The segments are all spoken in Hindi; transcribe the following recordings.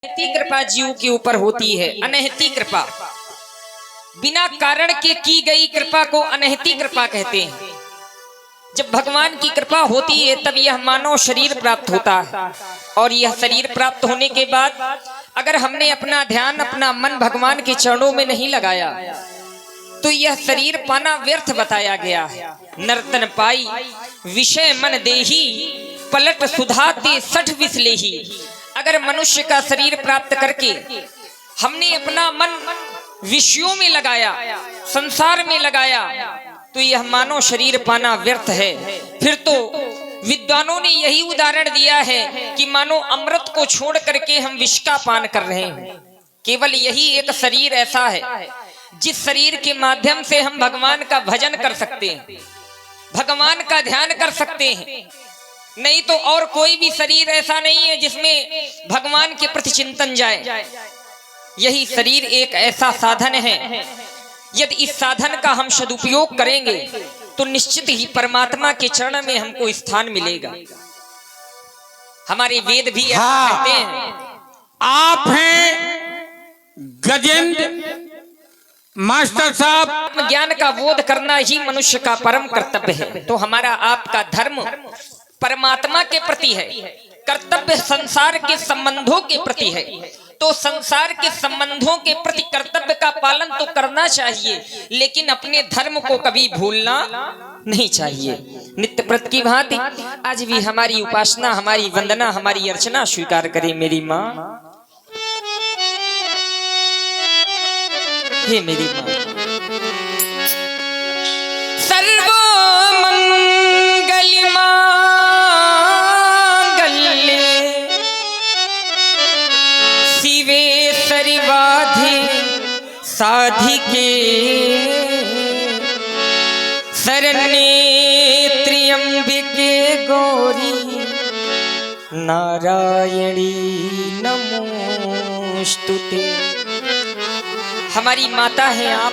अनहती कृपा जीव के ऊपर होती है। अनहती कृपा, बिना कारण के की गई कृपा को अनहती कृपा कहते हैं। जब भगवान की कृपा होती है तब यह मानव शरीर प्राप्त होता है, और यह शरीर प्राप्त होने के बाद अगर हमने अपना ध्यान, अपना मन भगवान के चरणों में नहीं लगाया तो यह शरीर पाना व्यर्थ बताया गया है। नर्तन पाई विषय मन देही, पलट सुधाते सठ विसलेही। अगर मनुष्य का शरीर प्राप्त करके हमने अपना मन विषयों में लगाया, संसार में लगाया, तो यह मानव शरीर पाना व्यर्थ है। फिर तो विद्वानों ने यही उदाहरण दिया है कि मानो अमृत को छोड़ करके हम विष का पान कर रहे हैं। केवल यही एक शरीर ऐसा है जिस शरीर के माध्यम से हम भगवान का भजन कर सकते हैं, भगवान का ध्यान कर सकते हैं। नहीं तो और कोई भी शरीर ऐसा नहीं है जिसमें भगवान के प्रति चिंतन जाए। यही शरीर एक ऐसा साधन है, यदि इस साधन का हम सदुपयोग करेंगे तो निश्चित ही परमात्मा के चरण में हमको स्थान मिलेगा। हमारे वेद भी ऐसा कहते हैं। आप हैं गजेंद्र मास्टर साहब। ज्ञान का बोध करना ही मनुष्य का परम कर्तव्य है। तो हमारा आपका धर्म परमात्मा के प्रति है, कर्तव्य संसार के संबंधों के प्रति है। तो संसार के संबंधों के प्रति कर्तव्य का पालन तो करना चाहिए, लेकिन अपने धर्म को कभी भूलना नहीं चाहिए। नित्य प्रत की भांति आज भी हमारी उपासना, हमारी वंदना, हमारी अर्चना स्वीकार करे मेरी माँ। हे मेरी माँ, सर्वो मंगल मांगल्ये शिवे सर्वाधि साधिके शरण्ये त्र्यंबके गौरी नारायणी नमोस्तुते। हमारी माता है आप,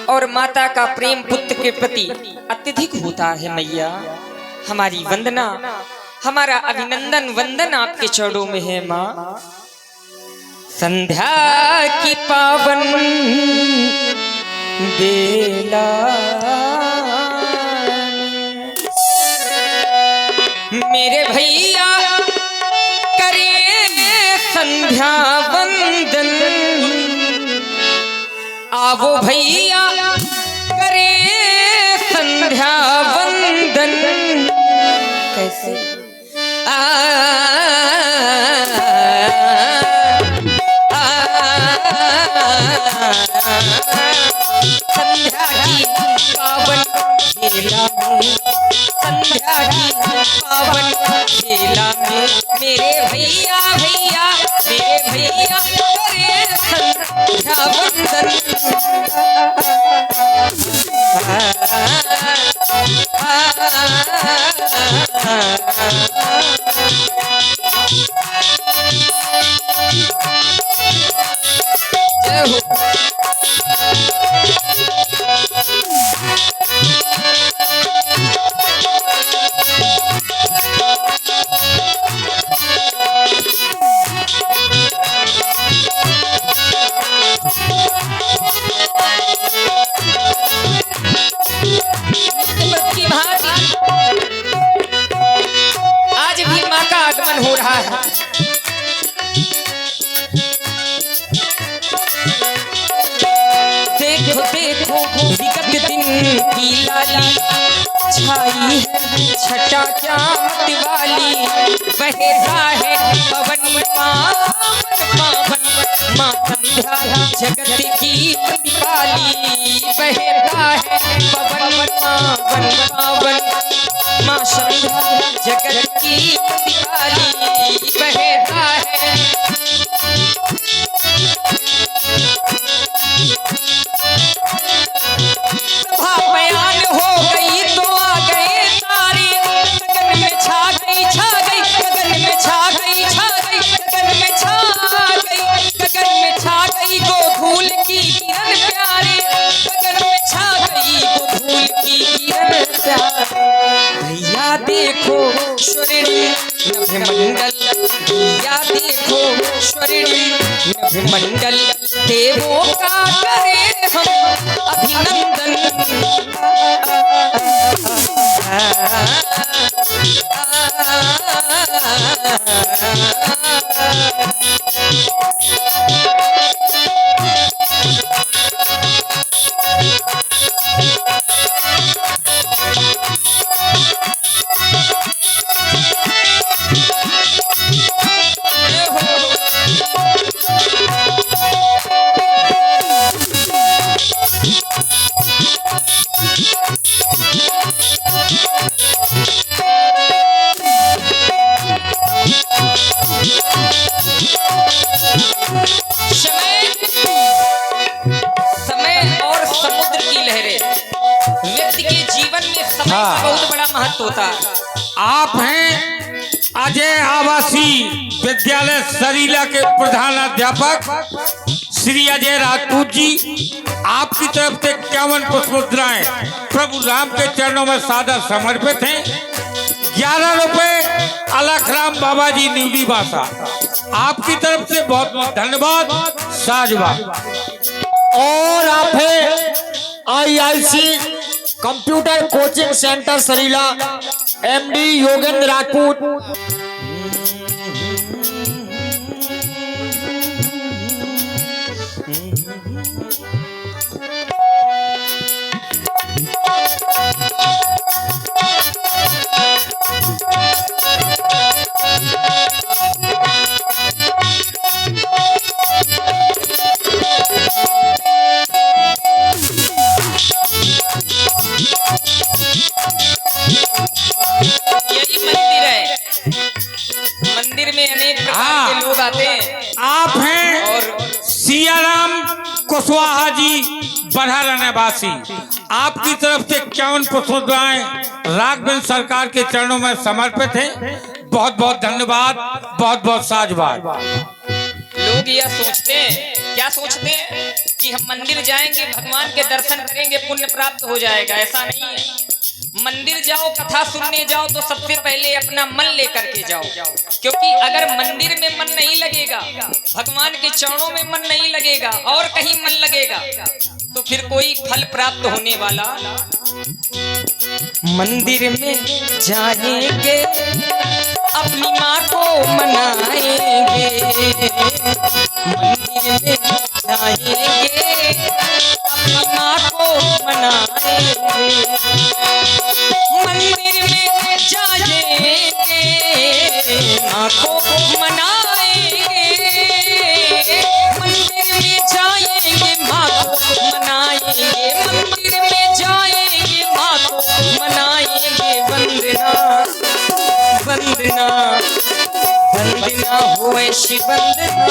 और माता का प्रेम पुत्र के प्रति अत्यधिक होता है मैया। हमारी वंदना, हमारा अभिनंदन वंदन आपके चरणों में है माँ। संध्या की पावन बेला मेरे भैया करे संध्या वंदन, आवो भैया करे संध्या वंदन। कैसे संध्या की पावन बेला में, संध्या की पावन बेला में मेरे भैया भैया, मेरे भैया करे संध्या वंदन। जय हो। आज भी माँ का आगमन हो रहा है। देखो देखो विगत दिन की लाली छाई है छटा चाँद वाली, बहता है पवन पावन पावन माँ संध्या जगत की प्रतिपाली। बहता है पवन पावन पावन माँ संध्या जगत की प्रतिपाली। बहता है बयान हो गई तो आ गए तारे, गगन में छा गई, छा गई गगन में छा गई, छा गई गगन में छा गई, गगन में छा गई गोधूल की किरण प्यारे, गगन में छा गई गोधूल की किरण प्यारे। नभमंडल देवों का करे हम अभिनंदन। समय और समुद्र की लहरें, व्यक्ति के जीवन में समय का बहुत बड़ा महत्व होता है। आप हैं अजय आवासीय विद्यालय सरीला के प्रधान अध्यापक श्री अजय राजपूत जी, आपकी तरफ से 51 पुष्पमुद्राएं प्रभु राम के चरणों में सादर समर्पित हैं। 11 रुपए अलखराम बाबा जी न्यूली भाषा, आपकी तरफ से बहुत बहुत धन्यवाद। साजवा। और आप है IIC computer coaching centre Sarila, MD Yogendra Rajput. यही मंदिर है, मंदिर में अनेक प्रकार के लोग आते हैं। आप हैं और सियाराम कुशवाहा जी बढ़ारा निवासी, आपकी तरफ से 51 पुष्पमुद्राएं राघवेंद्र सरकार के चरणों में समर्पित हैं। बहुत बहुत धन्यवाद, बहुत बहुत साधुवाद। लोग यह सोचते हैं, क्या सोचते हैं कि हम मंदिर जाएंगे, भगवान के दर्शन करेंगे, पुण्य प्राप्त हो जाएगा। ऐसा नहीं है। मंदिर जाओ, कथा सुनने जाओ तो सबसे पहले अपना मन लेकर के जाओ, क्योंकि अगर मंदिर में मन नहीं लगेगा, भगवान के चरणों में मन नहीं लगेगा और कहीं मन लगेगा, तो फिर कोई फल प्राप्त होने वाला। मंदिर में जाएंगे, अपनी माँ को मनाएंगे, मंदिर में जाएंगे, अपनी माँ को मनाएंगे, मंदिर में जाएंगे, माँ को मनाएंगे, मंदिर में जाएंगे, माँ को मनाएंगे, मंदिर में जाएंगे, माँ को मनाएंगे। वंदना वंदना वंदना हो ऐसी वंदना,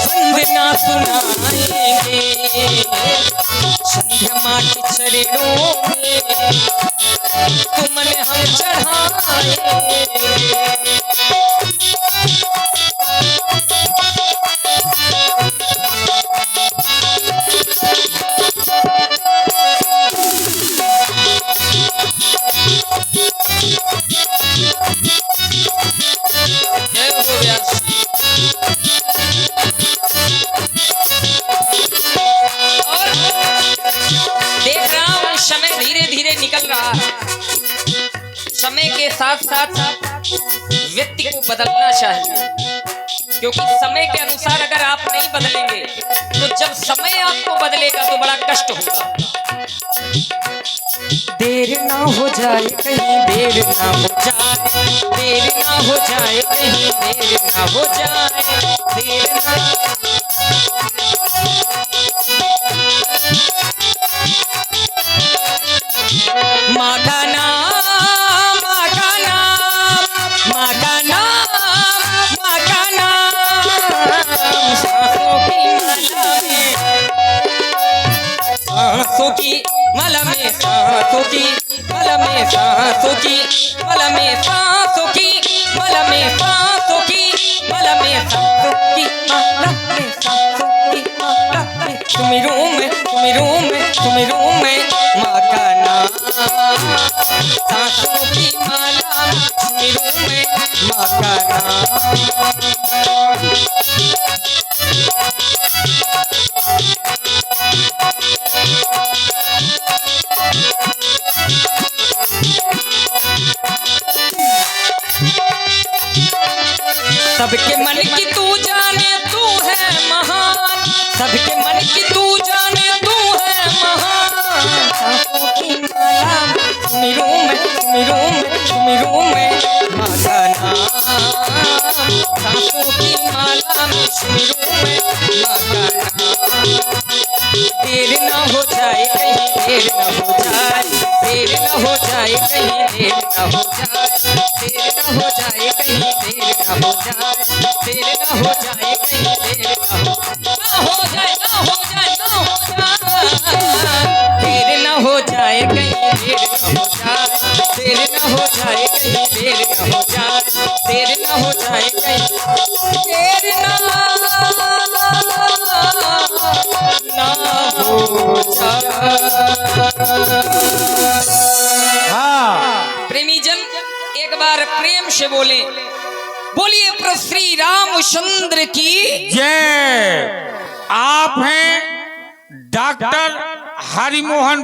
वंदना सुनाएंगे संध्या माँ के चरणों में, तुमने हम चढ़ाएंगे। जय हो व्यास जी। और देख रहा हूं समय धीरे धीरे निकल रहा है। समय के साथ साथ व्यक्ति को बदलना चाहिए, क्योंकि समय के अनुसार अगर आप नहीं बदलेंगे तो जब समय आपको बदलेगा तो बड़ा कष्ट होगा। देर ना हो जाए कहीं, देर ना हो जाए, देर ना हो जाए कहीं, देर ना हो जाए, देर ना। माँ का नाम, माँ का नाम, माँ का नाम, माँ का नाम, सांसों की माला में, सांसों की माला में, सांसों की माला में, सांसों की माला में, सांसों की माला में, सांसों की माला में, सांसों की माला में, सांसों की माला में, सुमिरूं में, सुमिरूं में, सुमिरूं में माँ का नाम, सांसों की माला में, सुमिरूं में माँ का नाम। मन की तू जाने तू है महान, सबके मन की तू जाने तू है महान। सांसों की माला में सुमिरूं मैं, सुमिरूं मैं, सुमिरूं मैं माँ का नाम। सांसों की माला में सुमिरूं मैं माँ का नाम। देर न हो जाए कहीं, देर न हो जाए, देर न हो जाए कहीं, देर न हो जाए, देर न हो जाए कहीं, देर न हो जाए, देर न हो जाए कहीं, देर न हो जाए, ना हो जाए, ना हो जाए, देर न हो जाए कहीं, देर न हो जाए, देर न हो जाए कहीं, देर न हो जाए, देर न हो जाए कहीं, देर न हाँ प्रेमी जन एक बार प्रेम से बोले, बोलिए प्रभु श्री रामचंद्र की जय। आप हैं डॉक्टर हरिमोहन